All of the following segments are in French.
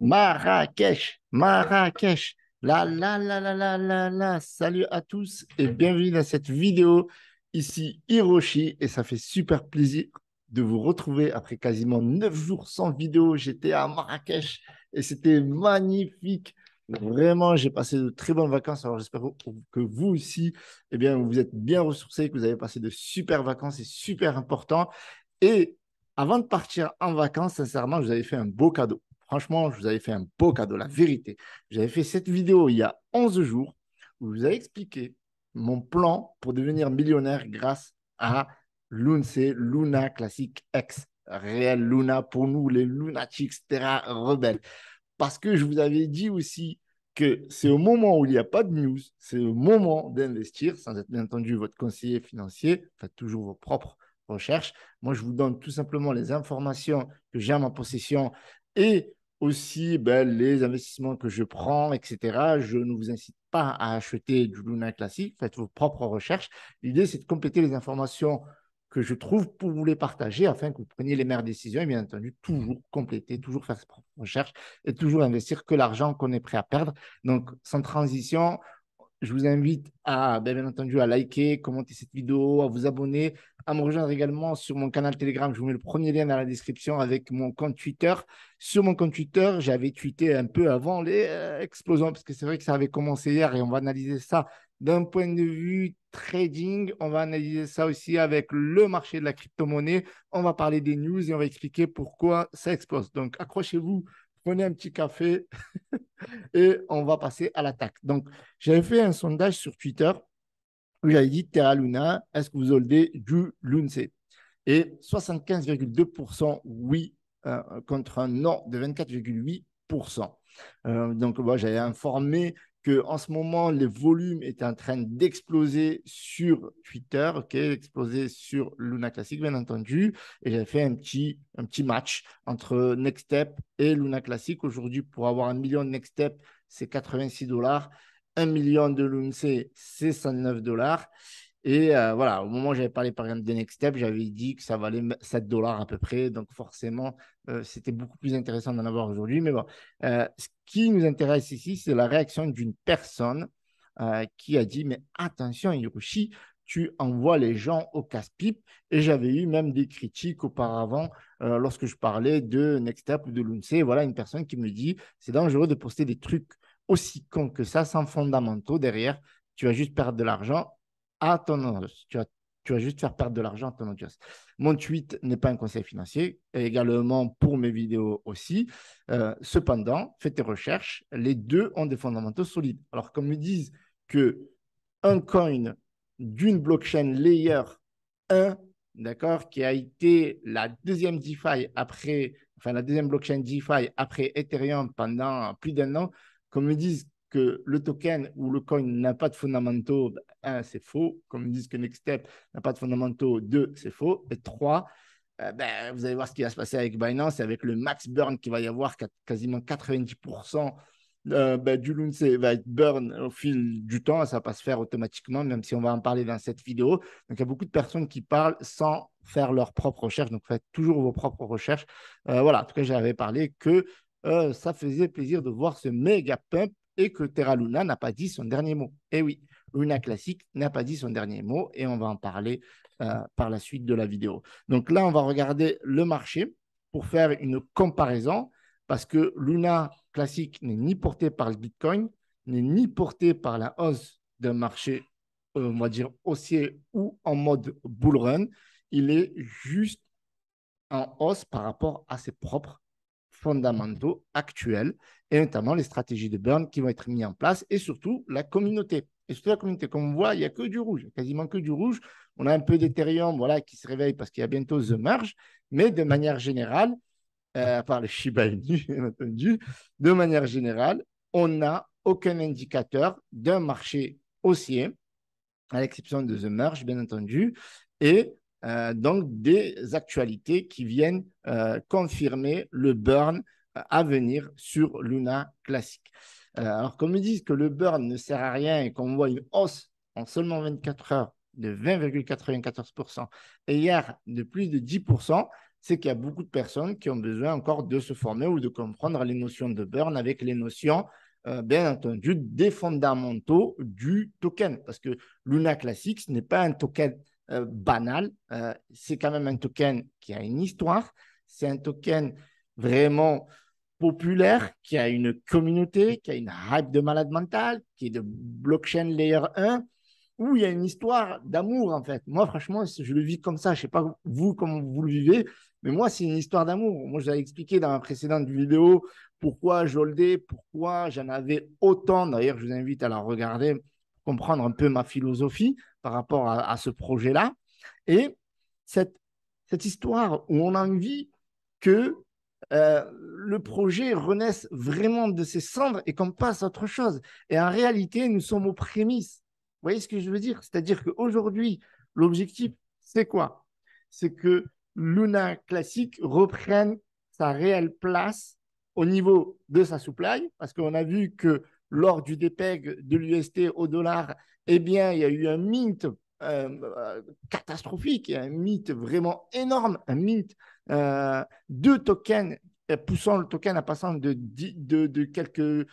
Marrakech, Marrakech. Salut à tous et bienvenue dans cette vidéo. Ici Hiroshi et ça fait super plaisir de vous retrouver après quasiment 9 jours sans vidéo. J'étais à Marrakech et c'était magnifique. Vraiment, j'ai passé de très bonnes vacances. Alors j'espère que vous aussi, eh bien, vous êtes bien ressourcés, que vous avez passé de super vacances. C'est super important. Et avant de partir en vacances, sincèrement, je vous avais fait un beau cadeau. Franchement, je vous avais fait un beau cadeau, la vérité. J'avais fait cette vidéo il y a 11 jours où je vous ai expliqué mon plan pour devenir millionnaire grâce à l'UNC Luna Classic X. Réel Luna pour nous, les lunatiques, etc., rebelles. Parce que je vous avais dit aussi que c'est au moment où il n'y a pas de news, c'est le moment d'investir, sans être bien entendu votre conseiller financier, faites toujours vos propres recherches. Moi, je vous donne tout simplement les informations que j'ai en ma possession et aussi les investissements que je prends, etc. Je ne vous incite pas à acheter du Luna classique, faites vos propres recherches. L'idée, c'est de compléter les informations que je trouve pour vous les partager afin que vous preniez les meilleures décisions et bien entendu, toujours compléter, toujours faire ses propres recherches et toujours investir que l'argent qu'on est prêt à perdre. Donc, sans transition, je vous invite à, bien entendu, à liker, commenter cette vidéo, à vous abonner, à me rejoindre également sur mon canal Telegram. Je vous mets le premier lien dans la description avec mon compte Twitter. Sur mon compte Twitter, j'avais tweeté un peu avant les explosions, parce que c'est vrai que ça avait commencé hier et on va analyser ça d'un point de vue trading. On va analyser ça aussi avec le marché de la crypto-monnaie. On va parler des news et on va expliquer pourquoi ça explose. Donc, accrochez-vous, prenez un petit café et on va passer à l'attaque. Donc, j'avais fait un sondage sur Twitter où j'avais dit Terra Luna, est-ce que vous holdez du Lunce? Et 75,2% oui contre un non de 24,8%. Donc, bon, j'avais informé qu'en ce moment, les volumes étaient en train d'exploser sur Twitter, ok, exploser sur Luna Classic, bien entendu. Et j'avais fait un petit match entre Next Step et Luna Classic. Aujourd'hui, pour avoir 1 million de Next Step, c'est 86 dollars. 1 million de Lunce, c'est 109 dollars. Et voilà, au moment où j'avais parlé par exemple de Next Step, j'avais dit que ça valait 7 dollars à peu près. Donc forcément, c'était beaucoup plus intéressant d'en avoir aujourd'hui. Mais bon, ce qui nous intéresse ici, c'est la réaction d'une personne qui a dit, mais attention, Hiroshi, tu envoies les gens au casse-pipe. Et j'avais eu même des critiques auparavant lorsque je parlais de Next Step ou de Lunce. Voilà, une personne qui me dit, c'est dangereux de poster des trucs aussi cons que ça, sans fondamentaux derrière. Tu vas juste perdre de l'argent à ton audience. Tu vas juste faire perdre de l'argent à ton audience. Mon tweet n'est pas un conseil financier, et également pour mes vidéos aussi. Cependant, fais tes recherches. Les deux ont des fondamentaux solides. Alors, comme ils disent que un coin d'une blockchain layer 1, d'accord, qui a été la deuxième DeFi après, enfin la deuxième blockchain DeFi après Ethereum pendant plus d'un an, comme ils disent que le token ou le coin n'a pas de fondamentaux, un, c'est faux. Comme ils disent que Nextstep n'a pas de fondamentaux, deux, c'est faux. Et trois, vous allez voir ce qui va se passer avec Binance et avec le max burn qu'il va y avoir, quasiment 90% du Lunce va être burn au fil du temps, ça va pas se faire automatiquement, même si on va en parler dans cette vidéo. Donc, il y a beaucoup de personnes qui parlent sans faire leurs propres recherches. Donc, faites toujours vos propres recherches. Voilà, en tout cas, j'avais parlé que ça faisait plaisir de voir ce méga pump et que Terra Luna n'a pas dit son dernier mot. Et oui, Luna Classic n'a pas dit son dernier mot et on va en parler par la suite de la vidéo. Donc là, on va regarder le marché pour faire une comparaison parce que Luna classique n'est ni porté par le Bitcoin, n'est ni porté par la hausse d'un marché, on va dire, haussier ou en mode bull run. Il est juste en hausse par rapport à ses propres fondamentaux actuels et notamment les stratégies de burn qui vont être mises en place et surtout la communauté. Et surtout la communauté, comme on voit, il n'y a que du rouge, quasiment que du rouge. On a un peu d'Ethereum voilà, qui se réveille parce qu'il y a bientôt The Merge, mais de manière générale, à part le Shiba Inu, bien entendu, de manière générale, on n'a aucun indicateur d'un marché haussier, à l'exception de The Merge, bien entendu, et donc des actualités qui viennent confirmer le burn à venir sur Luna Classic. Alors, comme ils disent que le burn ne sert à rien et qu'on voit une hausse en seulement 24 heures de 20,94% et hier de plus de 10%, c'est qu'il y a beaucoup de personnes qui ont besoin encore de se former ou de comprendre les notions de burn avec les notions, bien entendu, des fondamentaux du token. Parce que Luna Classic, ce n'est pas un token banal, c'est quand même un token qui a une histoire, c'est un token vraiment populaire, qui a une communauté, qui a une hype de malade mental, qui est de blockchain layer 1, où il y a une histoire d'amour, en fait. Moi, franchement, je le vis comme ça. Je ne sais pas vous, comment vous le vivez, mais moi, c'est une histoire d'amour. Moi, je l'avais expliqué dans ma précédente vidéo pourquoi j'holdais, pourquoi j'en avais autant. D'ailleurs, je vous invite à la regarder pour comprendre un peu ma philosophie par rapport à ce projet-là. Et cette, cette histoire où on a envie que le projet renaisse vraiment de ses cendres et qu'on passe à autre chose. Et en réalité, nous sommes aux prémices. Vous voyez ce que je veux dire? C'est-à-dire qu'aujourd'hui, l'objectif, c'est quoi? C'est que Luna Classic reprenne sa réelle place au niveau de sa supply, parce qu'on a vu que lors du dépeg de l'UST au dollar, eh bien, il y a eu un mint catastrophique, un mint vraiment énorme, un mint de tokens, poussant le token à passant de quelques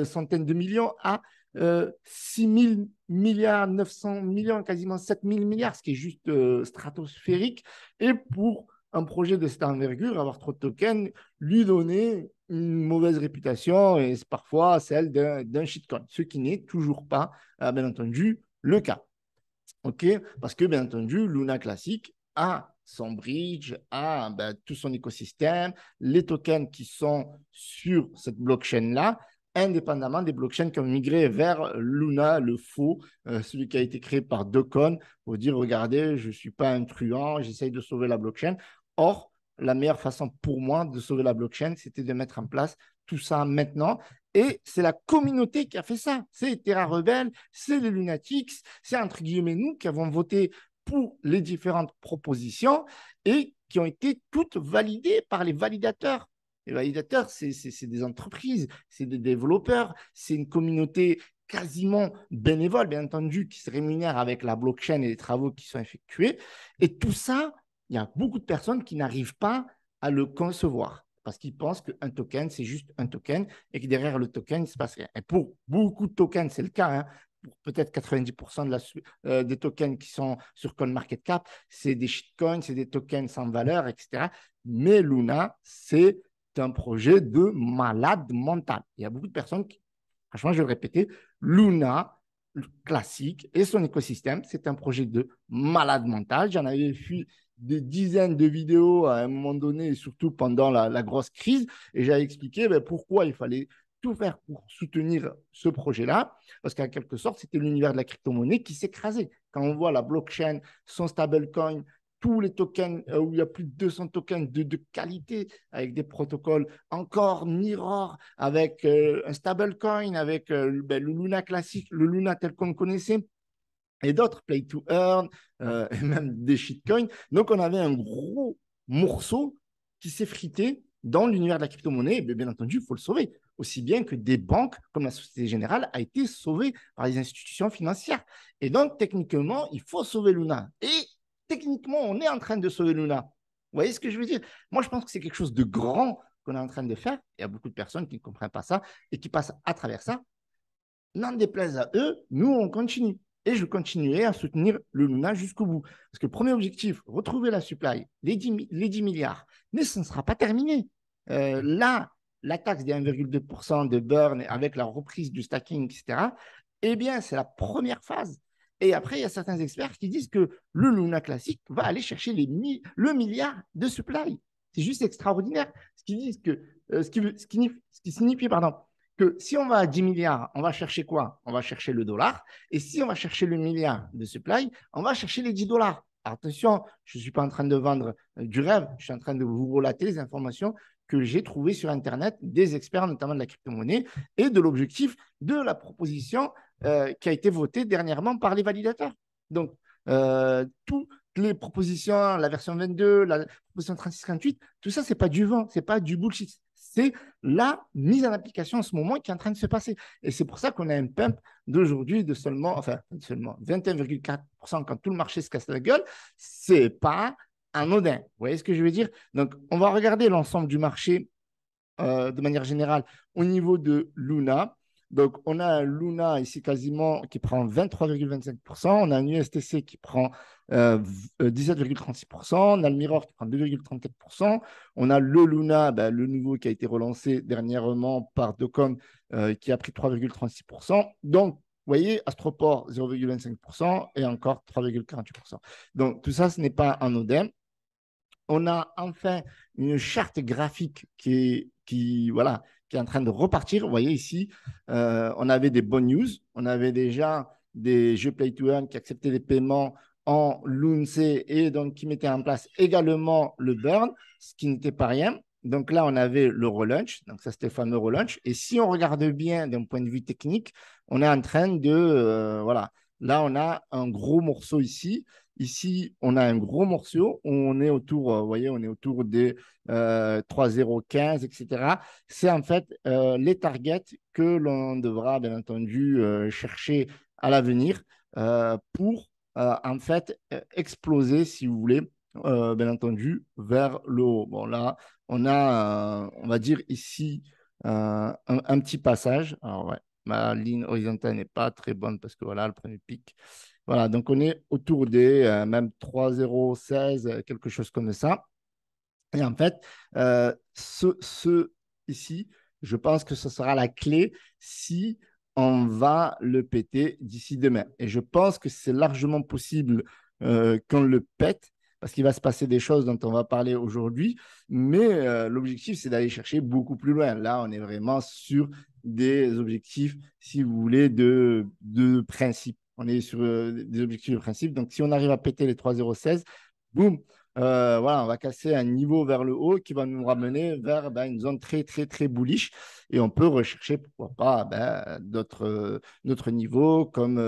centaines de millions à 6 000 milliards, 900 millions, quasiment 7 000 milliards, ce qui est juste stratosphérique. Et pour un projet de cette envergure, avoir trop de tokens, lui donner une mauvaise réputation et c'est parfois celle d'un shitcoin, ce qui n'est toujours pas, bien entendu, le cas. OK? Parce que, bien entendu, Luna Classic a son bridge, a tout son écosystème, les tokens qui sont sur cette blockchain-là, indépendamment des blockchains qui ont migré vers Luna, le faux, celui qui a été créé par Docon, pour dire, regardez, je ne suis pas un truand, j'essaye de sauver la blockchain. Or, la meilleure façon pour moi de sauver la blockchain, c'était de mettre en place tout ça maintenant. Et c'est la communauté qui a fait ça. C'est Terra Rebelle, c'est les Lunatics, c'est entre guillemets nous qui avons voté pour les différentes propositions et qui ont été toutes validées par les validateurs. Les validateurs, c'est des entreprises, c'est des développeurs, c'est une communauté quasiment bénévole, bien entendu, qui se rémunère avec la blockchain et les travaux qui sont effectués. Et tout ça, il y a beaucoup de personnes qui n'arrivent pas à le concevoir parce qu'ils pensent qu'un token, c'est juste un token et que derrière le token, il ne se passe rien. Et pour beaucoup de tokens, c'est le cas. Hein, pour peut-être 90% des tokens qui sont sur CoinMarketCap, c'est des shitcoins, c'est des tokens sans valeur, etc. Mais Luna, c'est un projet de malade mental. Il y a beaucoup de personnes qui, franchement, je vais le répéter, Luna classique et son écosystème, c'est un projet de malade mental. J'en avais vu des dizaines de vidéos à un moment donné, surtout pendant la grosse crise, et j'avais expliqué pourquoi il fallait tout faire pour soutenir ce projet-là, parce qu'en quelque sorte, c'était l'univers de la crypto-monnaie qui s'écrasait. Quand on voit la blockchain, son stablecoin, tous les tokens, où il y a plus de 200 tokens de qualité, avec des protocoles encore Mirror, avec un stablecoin, avec le Luna classique, le Luna tel qu'on le connaissait, et d'autres, Play to Earn, et même des shitcoins. Donc, on avait un gros morceau qui s'effritait dans l'univers de la crypto-monnaie. Et bien entendu, il faut le sauver. Aussi bien que des banques, comme la Société Générale, a été sauvée par les institutions financières. Et donc, techniquement, il faut sauver Luna. Et techniquement, on est en train de sauver Luna. Vous voyez ce que je veux dire? Moi, je pense que c'est quelque chose de grand qu'on est en train de faire. Il y a beaucoup de personnes qui ne comprennent pas ça et qui passent à travers ça. N'en déplaise à eux, nous, on continue. Et je continuerai à soutenir le Luna jusqu'au bout. Parce que le premier objectif, retrouver la supply, les 10 milliards. Mais ce ne sera pas terminé. Là, la taxe des 1,2% de burn avec la reprise du stacking, etc., eh bien, c'est la première phase. Et après, il y a certains experts qui disent que le Luna classique va aller chercher le milliard de supply. C'est juste extraordinaire. Ce qui, disent que, ce qui signifie, pardon, que si on va à 10 milliards, on va chercher quoi? On va chercher le dollar. Et si on va chercher le milliard de supply, on va chercher les 10 dollars. Attention, je ne suis pas en train de vendre du rêve, je suis en train de vous relater les informations que j'ai trouvées sur Internet des experts, notamment de la crypto-monnaie, et de l'objectif de la proposition qui a été votée dernièrement par les validateurs. Donc, toutes les propositions, la version 22, la proposition 36-38, tout ça, ce n'est pas du vent, ce n'est pas du bullshit. C'est la mise en application en ce moment qui est en train de se passer. Et c'est pour ça qu'on a un pump d'aujourd'hui de seulement 21,4% quand tout le marché se casse la gueule. Ce n'est pas anodin. Vous voyez ce que je veux dire? Donc, on va regarder l'ensemble du marché de manière générale au niveau de Luna. Donc, on a un Luna ici quasiment qui prend 23,25%. On a un USTC qui prend 17,36%. On a le Mirror qui prend 2,34%. On a le Luna, ben, le nouveau qui a été relancé dernièrement par Docom qui a pris 3,36%. Donc, vous voyez, Astroport 0,25% et encore 3,48%. Donc, tout ça, ce n'est pas anodin. On a enfin une charte graphique voilà, qui est en train de repartir. Vous voyez ici, on avait des bonnes news. On avait déjà des jeux Play to Earn qui acceptaient les paiements en Lunce et donc qui mettaient en place également le burn, ce qui n'était pas rien. Donc là, on avait le relaunch. Donc ça, c'était le fameux relaunch. Et si on regarde bien d'un point de vue technique, on est en train de, voilà, là, on a un gros morceau ici. Ici, on a un gros morceau. On est autour, vous voyez, on est autour des 3,015, etc. C'est en fait les targets que l'on devra, bien entendu, chercher à l'avenir pour, en fait, exploser, si vous voulez, bien entendu, vers le haut. Bon, là, on a, on va dire ici, un petit passage. Alors, ouais, ma ligne horizontale n'est pas très bonne parce que voilà, le premier pic. Voilà, donc on est autour des même 3,016, quelque chose comme ça. Et en fait, ici, je pense que ce sera la clé si on va le péter d'ici demain. Et je pense que c'est largement possible qu'on le pète parce qu'il va se passer des choses dont on va parler aujourd'hui. Mais l'objectif, c'est d'aller chercher beaucoup plus loin. Là, on est vraiment sur des objectifs, si vous voulez, de principe. On est sur des objectifs de principe. Donc, si on arrive à péter les 3,016, boum, voilà, on va casser un niveau vers le haut qui va nous ramener vers ben, une zone très, très, très bullish. Et on peut rechercher, pourquoi pas, ben, d'autres niveaux comme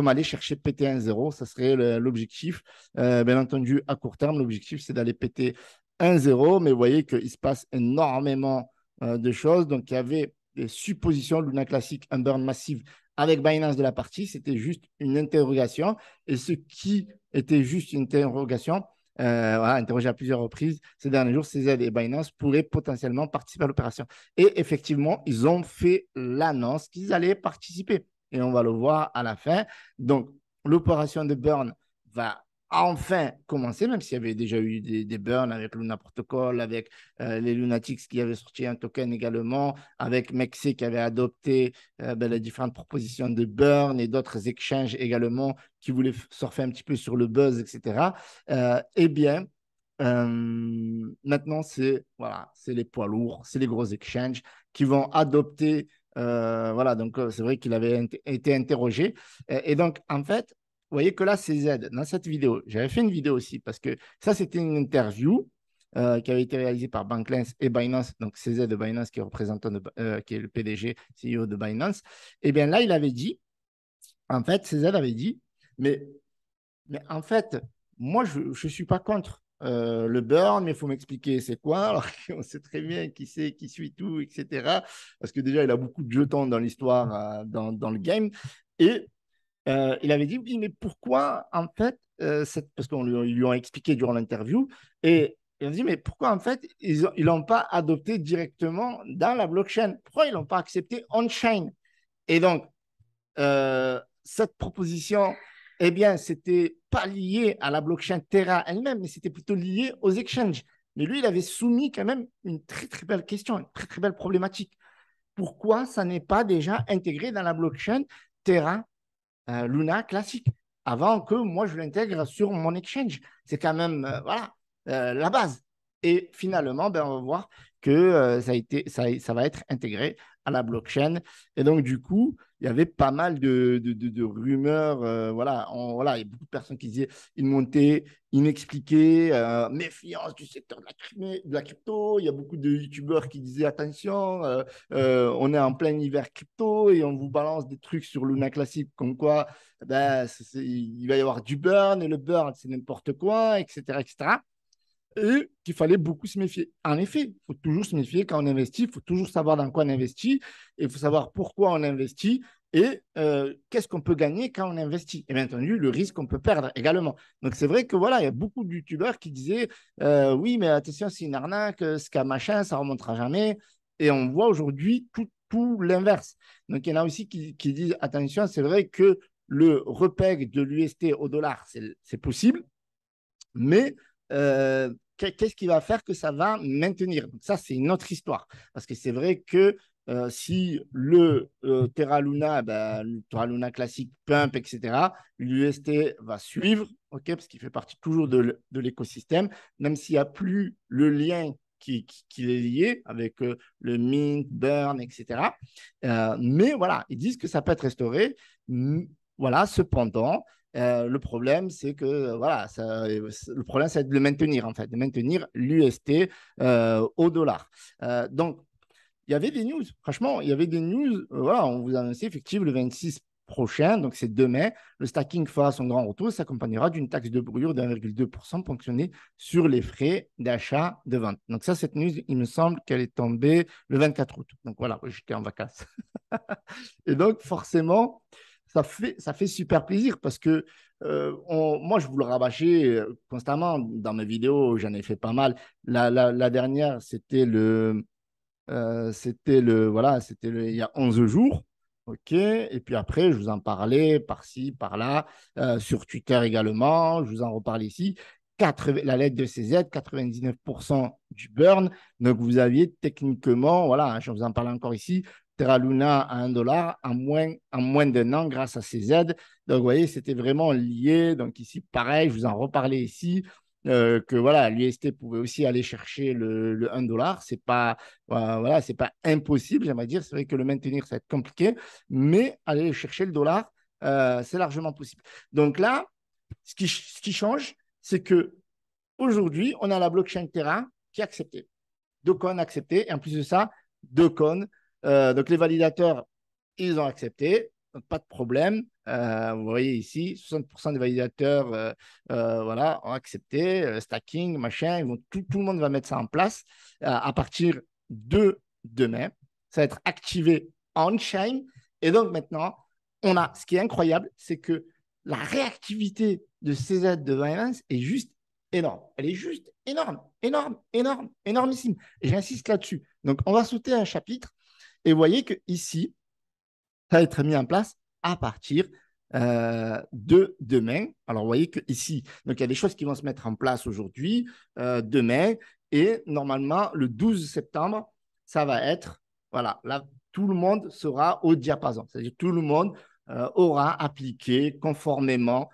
aller chercher péter un zéro. Ça serait l'objectif. Bien entendu, à court terme, l'objectif, c'est d'aller péter un zéro. Mais vous voyez qu'il se passe énormément de choses. Donc, il y avait des suppositions, Luna Classic, un burn massif avec Binance de la partie. C'était juste une interrogation. Et ce qui était juste une interrogation, voilà, interrogé à plusieurs reprises ces derniers jours, CZ et Binance pourraient potentiellement participer à l'opération. Et effectivement, ils ont fait l'annonce qu'ils allaient participer. Et on va le voir à la fin. Donc, l'opération de burn va enfin commencer, même s'il y avait déjà eu des burns avec Luna Protocol, avec les Lunatics qui avaient sorti un token également, avec Mexe qui avait adopté ben, les différentes propositions de burn et d'autres exchanges également qui voulaient surfer un petit peu sur le buzz, etc. Eh bien, maintenant, c'est voilà, c'est les poids lourds, c'est les gros exchanges qui vont adopter. Voilà, donc c'est vrai qu'il avait été interrogé. Et donc, en fait, vous voyez que là, c'est Z. Dans cette vidéo, j'avais fait une vidéo aussi parce que ça, c'était une interview qui avait été réalisée par Bankless et Binance. Donc, CZ de Binance, qui est représentant qui est le PDG, CEO de Binance. Et bien là, il avait dit, en fait, CZ avait dit, mais mais en fait, moi, je ne suis pas contre le burn, mais il faut m'expliquer c'est quoi. Alors on sait très bien qui c'est, qui suit tout, etc. Parce que déjà, il a beaucoup de jetons dans l'histoire, dans le game. Et il avait dit, oui, mais pourquoi, en fait, parce qu'on lui a expliqué durant l'interview, et il a dit, mais pourquoi, en fait, ils l'ont pas adopté directement dans la blockchain? Pourquoi ils l'ont pas accepté on-chain? Et donc, cette proposition, eh bien, c'était pas lié à la blockchain Terra elle-même, mais c'était plutôt lié aux exchanges. Mais lui, il avait soumis quand même une très, très belle question, une très, très belle problématique. Pourquoi ça n'est pas déjà intégré dans la blockchain Terra Luna classique avant que moi je l'intègre sur mon exchange? C'est quand même, voilà, la base. Et finalement, ben, on va voir que ça va être intégré à la blockchain. Et donc, du coup, il y avait pas mal de rumeurs. Voilà, il y a beaucoup de personnes qui disaient une montée inexpliquée, méfiance du secteur de la crypto. Il y a beaucoup de youtubeurs qui disaient attention, on est en plein hiver crypto et on vous balance des trucs sur Luna Classic comme quoi ben, il va y avoir du burn et le burn, c'est n'importe quoi, etc., etc. Et qu'il fallait beaucoup se méfier. En effet, il faut toujours se méfier quand on investit, il faut toujours savoir dans quoi on investit et il faut savoir pourquoi on investit Et qu'est-ce qu'on peut gagner quand on investit? Et bien entendu, le risque qu'on peut perdre également. Donc, c'est vrai que voilà, il y a beaucoup de youtubeurs qui disaient oui, mais attention, c'est une arnaque, scam machin, ça ne remontera jamais. Et on voit aujourd'hui tout l'inverse. Donc, il y en a aussi qui disent attention, c'est vrai que le repeg de l'UST au dollar, c'est possible, mais qu'est-ce qui va faire que ça va maintenir? Donc ça, c'est une autre histoire. Parce que c'est vrai que si le Terra Luna, ben, le Terra Luna classique pump, etc., l'UST va suivre, okay, parce qu'il fait partie toujours de l'écosystème, même s'il n'y a plus le lien qui est lié avec le mint, burn, etc. Mais voilà, ils disent que ça peut être restauré. Voilà, cependant, le problème, c'est que voilà, le problème, c'est de le maintenir, en fait, de maintenir l'UST au dollar. Donc, il y avait des news, franchement, il y avait des news. Voilà, on vous a annoncé effectivement le 26 prochain, donc c'est demain, le stacking fera son grand retour, s'accompagnera d'une taxe de brûlure de 1,2% ponctionnée sur les frais d'achat de vente. Donc ça, cette news, il me semble qu'elle est tombée le 24 août. Donc voilà, j'étais en vacances. Et donc, forcément, ça fait super plaisir parce que moi, je vous le rabâchais constamment dans mes vidéos, j'en ai fait pas mal. La dernière, il y a 11 jours. OK. Et puis après, je vous en parlais par-ci, par-là, sur Twitter également. Je vous en reparle ici. La lettre de CZ, 99% du burn. Donc, vous aviez techniquement, voilà, je vous en parle encore ici, Terra Luna à 1 dollar en moins d'un an grâce à CZ. Donc, vous voyez, c'était vraiment lié. Donc, ici, pareil, je vous en reparlais ici. Que voilà, l'UST pouvait aussi aller chercher le 1 dollar. Voilà, c'est pas impossible, j'aimerais dire. C'est vrai que le maintenir, ça va être compliqué, mais aller chercher le dollar, c'est largement possible. Donc là, ce qui change, c'est que aujourd'hui, on a la blockchain Terra qui est acceptée. Docon a accepté, et en plus de ça, Docon, donc les validateurs, ils ont accepté, donc pas de problème. Vous voyez ici, 60% des validateurs voilà, ont accepté, stacking, machin, tout le monde va mettre ça en place à partir de demain. Ça va être activé on-chain. Et donc maintenant, ce qui est incroyable, c'est que la réactivité de CZ de Binance est juste énorme. Elle est juste énorme, énorme, énorme, énormissime. Et j'insiste là-dessus. Donc, on va sauter un chapitre et vous voyez que ici, ça va être mis en place à partir de demain. Alors, vous voyez que ici, donc il y a des choses qui vont se mettre en place aujourd'hui, demain, et normalement, le 12 septembre, ça va être, voilà, là, tout le monde sera au diapason. C'est-à-dire tout le monde aura appliqué conformément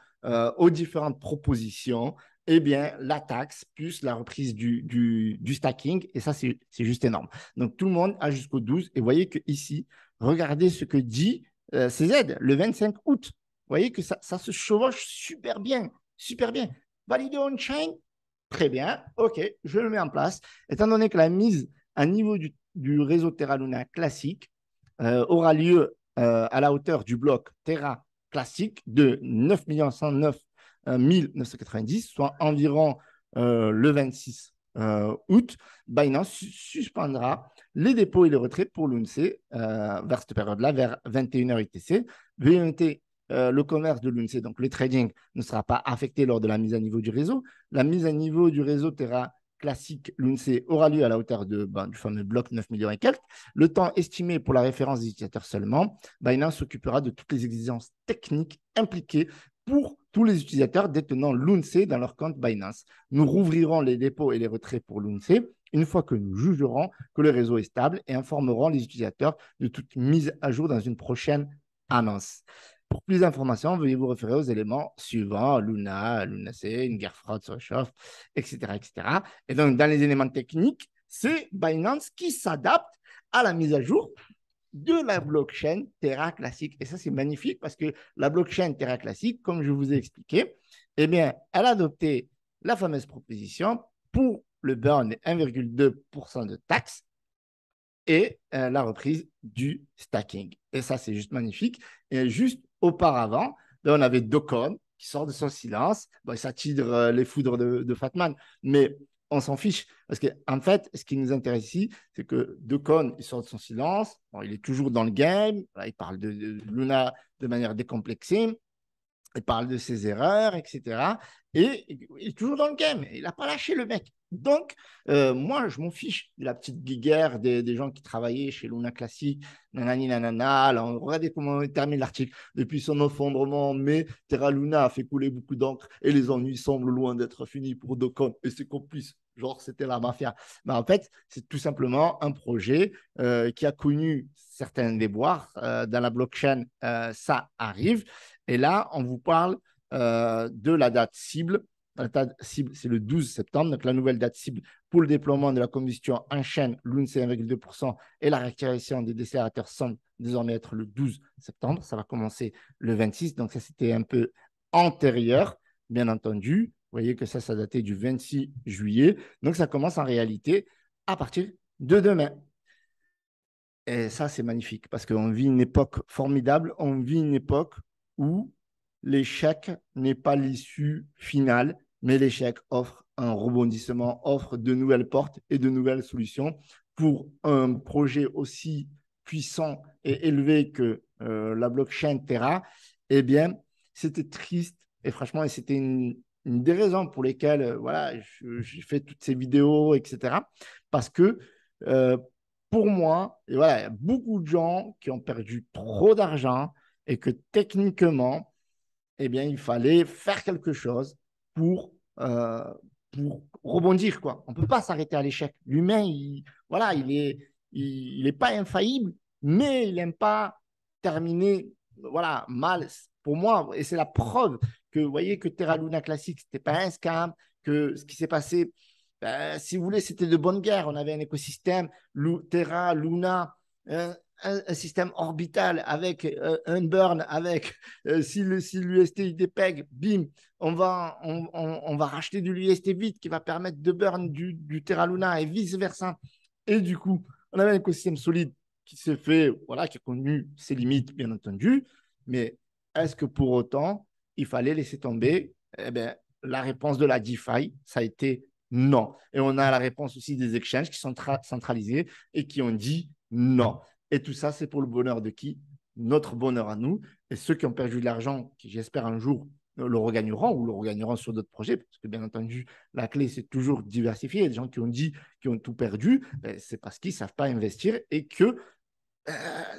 aux différentes propositions eh bien, la taxe plus la reprise du stacking. Et ça, c'est juste énorme. Donc, tout le monde a jusqu'au 12. Et vous voyez qu'ici, regardez ce que dit CZ le 25 août. Vous voyez que ça se chevauche super bien. Super bien. Validé on-chain, très bien. OK, je le mets en place. Étant donné que la mise à niveau du réseau Terra Luna classique aura lieu à la hauteur du bloc Terra classique de 9 109 1990, soit environ le 26 août, Binance suspendra les dépôts et les retraits pour l'UNC vers cette période-là, vers 21h UTC. VNT, le commerce de l'UNC, donc le trading, ne sera pas affecté lors de la mise à niveau du réseau. La mise à niveau du réseau Terra classique, l'UNC, aura lieu à la hauteur du fameux bloc 9 millions et quelques. Le temps estimé pour la référence des utilisateurs seulement, Binance s'occupera de toutes les exigences techniques impliquées pour tous les utilisateurs détenant l'UNC dans leur compte Binance. Nous rouvrirons les dépôts et les retraits pour l'UNC une fois que nous jugerons que le réseau est stable et informerons les utilisateurs de toute mise à jour dans une prochaine annonce. Pour plus d'informations, veuillez vous référer aux éléments suivants, Luna, Luna-C, une guerre froide se réchauffe, etc., etc. Et donc, dans les éléments techniques, c'est Binance qui s'adapte à la mise à jour de la blockchain Terra classique. Et ça, c'est magnifique parce que la blockchain Terra classique, comme je vous ai expliqué, eh bien, elle a adopté la fameuse proposition pour le burn de 1,2% de taxes et la reprise du stacking. Et ça, c'est juste magnifique. Et juste auparavant, on avait Docon qui sort de son silence. Bon, ça tire les foudres de Fatman, mais on s'en fiche. Parce qu'en fait, ce qui nous intéresse ici, c'est que Decaune, il sort de son silence. Bon, il est toujours dans le game. Voilà, il parle de Luna de manière décomplexée. Il parle de ses erreurs, etc. Et il est toujours dans le game. Il n'a pas lâché le mec. Donc, moi, je m'en fiche de la petite guerre des gens qui travaillaient chez Luna Classic, nanani nanana. Alors, regardez comment il termine l'article. Depuis son effondrement, mais Terra Luna a fait couler beaucoup d'encre et les ennuis semblent loin d'être finis pour Dokkan et ses complices. Genre, c'était la mafia. Mais en fait, c'est tout simplement un projet qui a connu certains déboires. Dans la blockchain, ça arrive. Et là, on vous parle de la date cible. La date cible, c'est le 12 septembre. Donc, la nouvelle date cible pour le déploiement de la combustion en chaîne, Loon c'est 1,2% et la réactivation des décélérateurs semble désormais être le 12 septembre. Ça va commencer le 26. Donc, ça, c'était un peu antérieur, bien entendu. Vous voyez que ça datait du 26 juillet. Donc, ça commence en réalité à partir de demain. Et ça, c'est magnifique parce qu'on vit une époque formidable. On vit une époque où l'échec n'est pas l'issue finale, mais l'échec offre un rebondissement, offre de nouvelles portes et de nouvelles solutions pour un projet aussi puissant et élevé que la blockchain Terra. Eh bien, c'était triste et franchement, c'était une des raisons pour lesquelles voilà, j'ai fait toutes ces vidéos, etc. Parce que pour moi, et voilà, il y a beaucoup de gens qui ont perdu trop d'argent et que techniquement, eh bien, il fallait faire quelque chose pour, euh, pour rebondir, quoi. On ne peut pas s'arrêter à l'échec. L'humain, voilà, il est pas infaillible, mais il n'aime pas terminer voilà, mal. Pour moi, et c'est la preuve que, vous voyez, que Terra Luna Classic, ce n'était pas un scam, que ce qui s'est passé, si vous voulez, c'était de bonne guerre. On avait un écosystème, Terra, Luna, un système orbital avec un burn, avec si l'UST il dépègue, bim, on va racheter de l'UST vite qui va permettre de burn du Terra Luna et vice-versa. Et du coup, on avait un écosystème solide qui s'est fait, voilà, qui a connu ses limites, bien entendu. Mais est-ce que pour autant, il fallait laisser tomber? Eh bien, la réponse de la DeFi, ça a été non. Et on a la réponse aussi des exchanges qui sont centralisés et qui ont dit non. Et tout ça, c'est pour le bonheur de qui? Notre bonheur à nous. Et ceux qui ont perdu de l'argent, qui j'espère un jour le regagneront ou le regagneront sur d'autres projets, parce que bien entendu, la clé, c'est toujours diversifier. Il y a des gens qui ont dit qu'ils ont tout perdu, c'est parce qu'ils ne savent pas investir et que,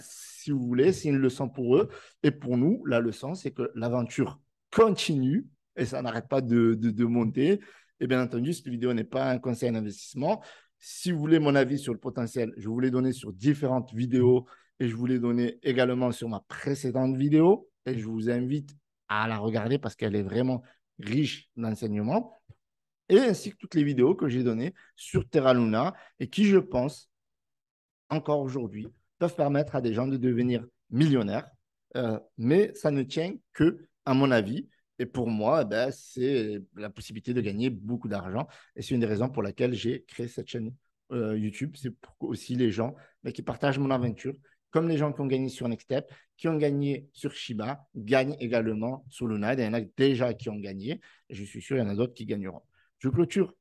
si vous voulez, c'est une leçon pour eux. Et pour nous, la leçon, c'est que l'aventure continue et ça n'arrête pas de monter. Et bien entendu, cette vidéo n'est pas un conseil d'investissement. Si vous voulez mon avis sur le potentiel, je vous l'ai donné sur différentes vidéos et je vous l'ai donné également sur ma précédente vidéo. Et je vous invite à la regarder parce qu'elle est vraiment riche d'enseignements. Et ainsi que toutes les vidéos que j'ai données sur Terra Luna et qui, je pense, encore aujourd'hui, peuvent permettre à des gens de devenir millionnaires. Mais ça ne tient que, à mon avis, et pour moi, ben, c'est la possibilité de gagner beaucoup d'argent. Et c'est une des raisons pour laquelle j'ai créé cette chaîne YouTube. C'est pour aussi les gens qui partagent mon aventure, comme les gens qui ont gagné sur Nextstep, qui ont gagné sur Shiba, gagnent également sur Luna. Il y en a déjà qui ont gagné. Et je suis sûr qu'il y en a d'autres qui gagneront. Je clôture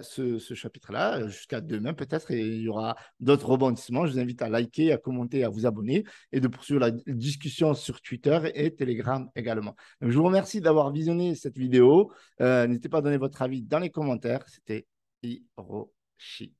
ce chapitre-là jusqu'à demain peut-être et il y aura d'autres rebondissements. Je vous invite à liker, à commenter, à vous abonner et de poursuivre la discussion sur Twitter et Telegram également. Donc, je vous remercie d'avoir visionné cette vidéo. N'hésitez pas à donner votre avis dans les commentaires. C'était Hiroshi.